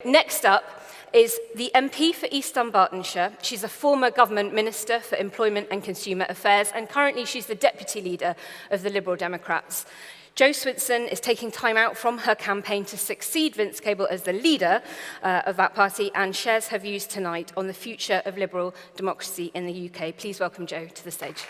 Next up is the MP for East Dunbartonshire. She's a former government minister for employment and consumer affairs, and currently she's the deputy leader of the Liberal Democrats. Jo Swinson is taking time out from her campaign to succeed Vince Cable as the leader of that party and shares her views tonight on the future of liberal democracy in the UK. Please welcome Jo to the stage.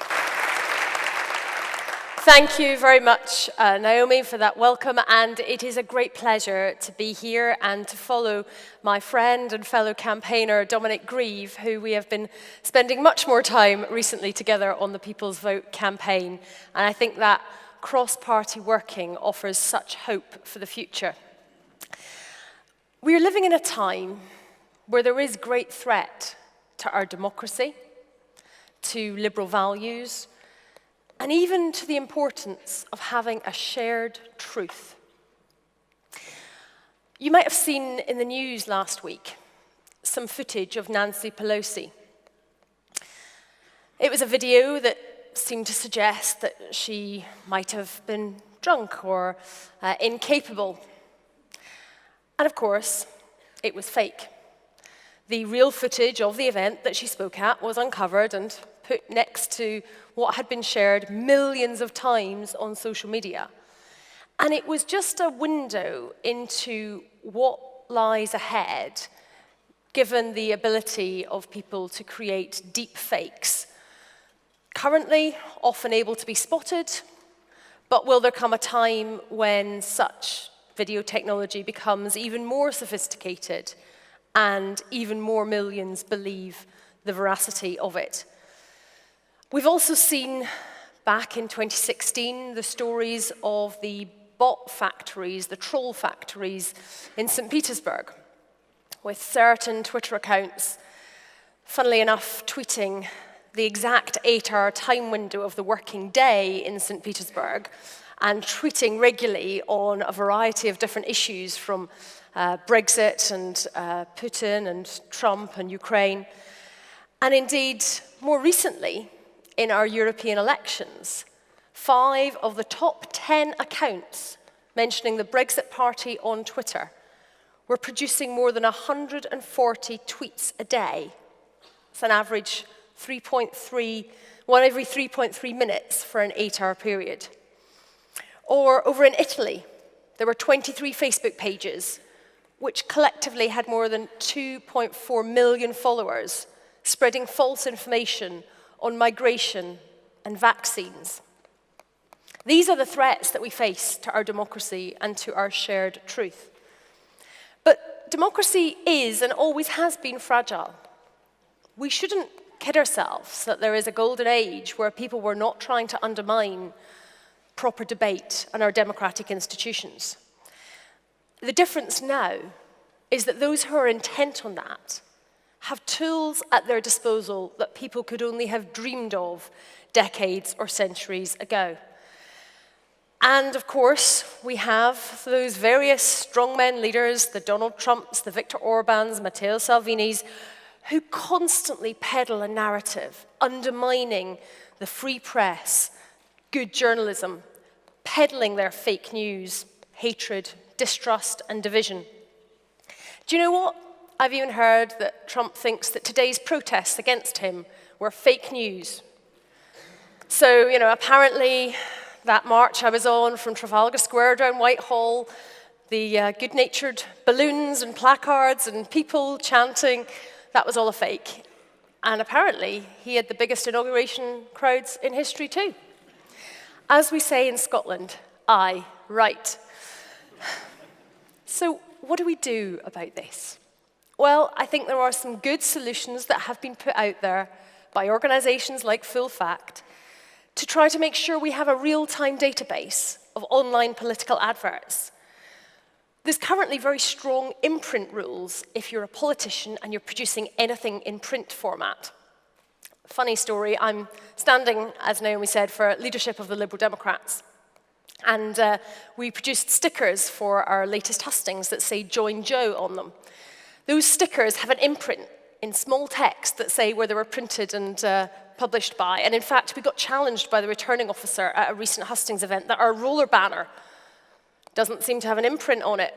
Thank you very much, Naomi, for that welcome, and it is a great pleasure to be here and to follow my friend and fellow campaigner, Dominic Grieve, who we have been spending much more time recently together on the People's Vote campaign, and I think that cross-party working offers such hope for the future. We are living in a time where there is great threat to our democracy, to liberal values, and even to the importance of having a shared truth. You might have seen in the news last week some footage of Nancy Pelosi. It was a video that seemed to suggest that she might have been drunk or incapable. And of course, it was fake. The real footage of the event that she spoke at was uncovered and put next to what had been shared millions of times on social media. And it was just a window into what lies ahead, given the ability of people to create deep fakes. Currently, often able to be spotted, but will there come a time when such video technology becomes even more sophisticated and even more millions believe the veracity of it? We've also seen, back in 2016, the stories of the bot factories, the troll factories in St. Petersburg, with certain Twitter accounts, funnily enough, tweeting the exact 8-hour time window of the working day in St. Petersburg, and tweeting regularly on a variety of different issues from Brexit and Putin and Trump and Ukraine. And indeed, more recently, in our European elections, 5 of the top 10 accounts mentioning the Brexit Party on Twitter were producing more than 140 tweets a day. It's an average 1 every 3.3 minutes for an 8-hour period. Or over in Italy, there were 23 Facebook pages which collectively had more than 2.4 million followers, spreading false information on migration and vaccines. These are the threats that we face to our democracy and to our shared truth. But democracy is and always has been fragile. We shouldn't kid ourselves that there is a golden age where people were not trying to undermine proper debate and our democratic institutions. The difference now is that those who are intent on that have tools at their disposal that people could only have dreamed of decades or centuries ago. And of course, we have those various strongmen leaders, the Donald Trumps, the Viktor Orbáns, Matteo Salvinis, who constantly peddle a narrative undermining the free press, good journalism, peddling their fake news, hatred, distrust, and division. Do you know what? I've even heard that Trump thinks that today's protests against him were fake news. So, apparently that march I was on from Trafalgar Square down Whitehall, the good-natured balloons and placards and people chanting, that was all a fake. And apparently he had the biggest inauguration crowds in history too. As we say in Scotland, aye, right. So what do we do about this? Well, I think there are some good solutions that have been put out there by organizations like Full Fact to try to make sure we have a real-time database of online political adverts. There's currently very strong imprint rules if you're a politician and you're producing anything in print format. Funny story, I'm standing, as Naomi said, for leadership of the Liberal Democrats. And we produced stickers for our latest hustings that say "Join Joe" on them. Those stickers have an imprint in small text that say where they were printed and published by. And in fact, we got challenged by the returning officer at a recent hustings event that our roller banner doesn't seem to have an imprint on it.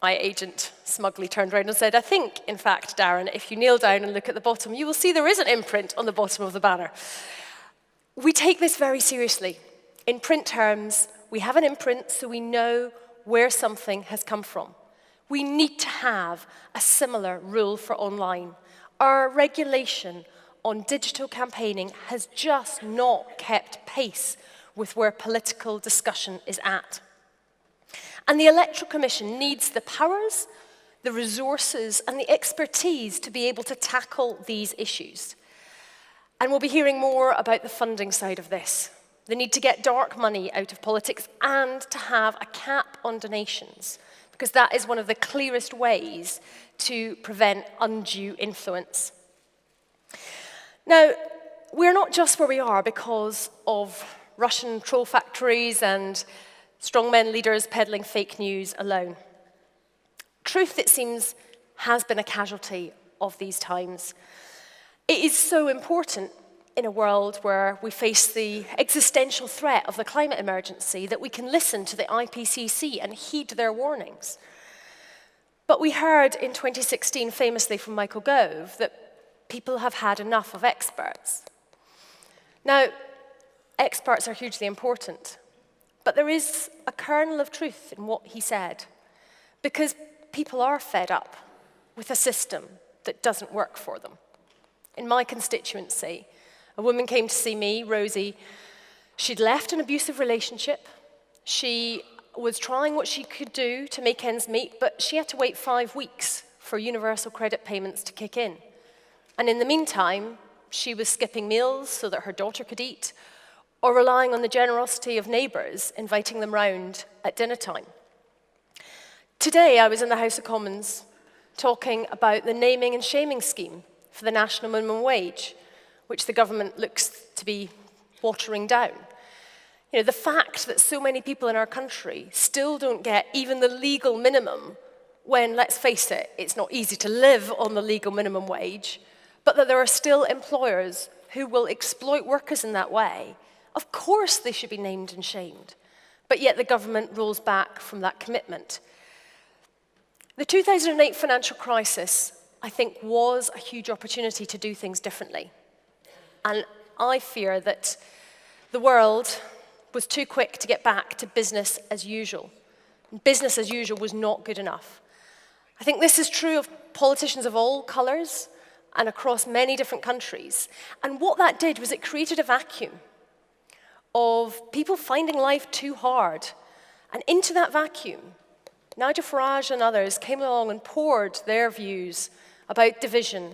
My agent smugly turned around and said, I think, in fact, Darren, if you kneel down and look at the bottom, you will see there is an imprint on the bottom of the banner. We take this very seriously. In print terms, we have an imprint so we know where something has come from. We need to have a similar rule for online. Our regulation on digital campaigning has just not kept pace with where political discussion is at. And the Electoral Commission needs the powers, the resources, and the expertise to be able to tackle these issues. And we'll be hearing more about the funding side of this. The need to get dark money out of politics and to have a cap on donations, because that is one of the clearest ways to prevent undue influence. Now, we're not just where we are because of Russian troll factories and strongmen leaders peddling fake news alone. Truth, it seems, has been a casualty of these times. It is so important in a world where we face the existential threat of the climate emergency that we can listen to the IPCC and heed their warnings. But we heard in 2016 famously from Michael Gove that people have had enough of experts. Now, experts are hugely important. But there is a kernel of truth in what he said, because people are fed up with a system that doesn't work for them. In my constituency, a woman came to see me, Rosie. She'd left an abusive relationship. She was trying what she could do to make ends meet, but she had to wait 5 weeks for universal credit payments to kick in. And in the meantime, she was skipping meals so that her daughter could eat, or relying on the generosity of neighbours, inviting them round at dinner time. Today, I was in the House of Commons talking about the naming and shaming scheme for the national minimum wage, which the government looks to be watering down. You know, the fact that so many people in our country still don't get even the legal minimum when, let's face it, it's not easy to live on the legal minimum wage, but that there are still employers who will exploit workers in that way. Of course they should be named and shamed, but yet the government rolls back from that commitment. The 2008 financial crisis, I think, was a huge opportunity to do things differently. And I fear that the world was too quick to get back to business as usual. Business as usual was not good enough. I think this is true of politicians of all colours and across many different countries. And what that did was it created a vacuum of people finding life too hard. And into that vacuum, Nigel Farage and others came along and poured their views about division.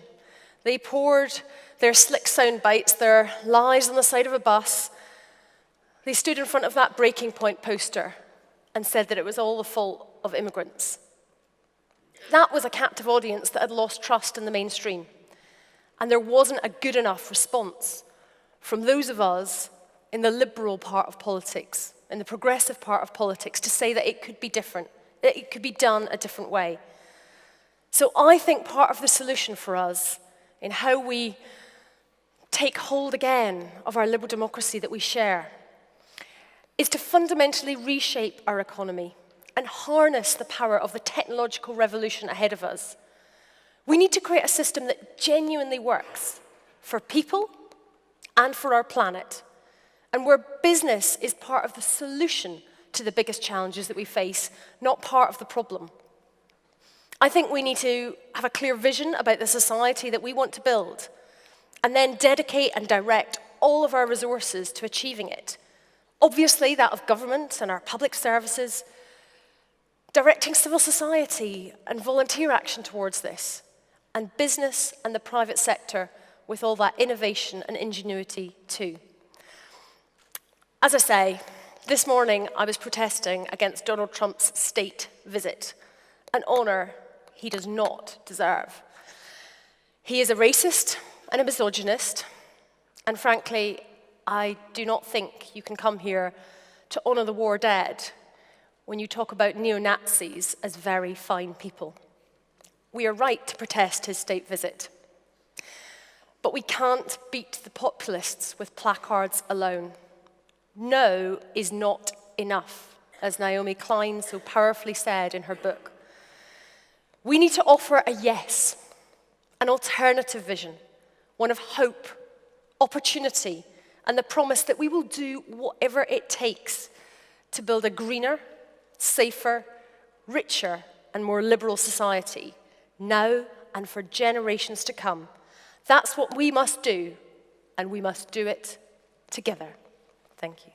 They poured their slick sound bites, their lies on the side of a bus. They stood in front of that breaking point poster and said that it was all the fault of immigrants. That was a captive audience that had lost trust in the mainstream. And there wasn't a good enough response from those of us in the liberal part of politics, in the progressive part of politics, to say that it could be different, that it could be done a different way. So I think part of the solution for us in how we take hold again of our liberal democracy that we share is to fundamentally reshape our economy and harness the power of the technological revolution ahead of us. We need to create a system that genuinely works for people and for our planet, and where business is part of the solution to the biggest challenges that we face, not part of the problem. I think we need to have a clear vision about the society that we want to build, and then dedicate and direct all of our resources to achieving it. Obviously, that of government and our public services, directing civil society and volunteer action towards this, and business and the private sector with all that innovation and ingenuity too. As I say, this morning I was protesting against Donald Trump's state visit, an honor he does not deserve. He is a racist and a misogynist, and frankly, I do not think you can come here to honor the war dead when you talk about neo-Nazis as very fine people. We are right to protest his state visit, but we can't beat the populists with placards alone. No is not enough, as Naomi Klein so powerfully said in her book. We need to offer a yes, an alternative vision, one of hope, opportunity, and the promise that we will do whatever it takes to build a greener, safer, richer, and more liberal society, now and for generations to come. That's what we must do, and we must do it together. Thank you.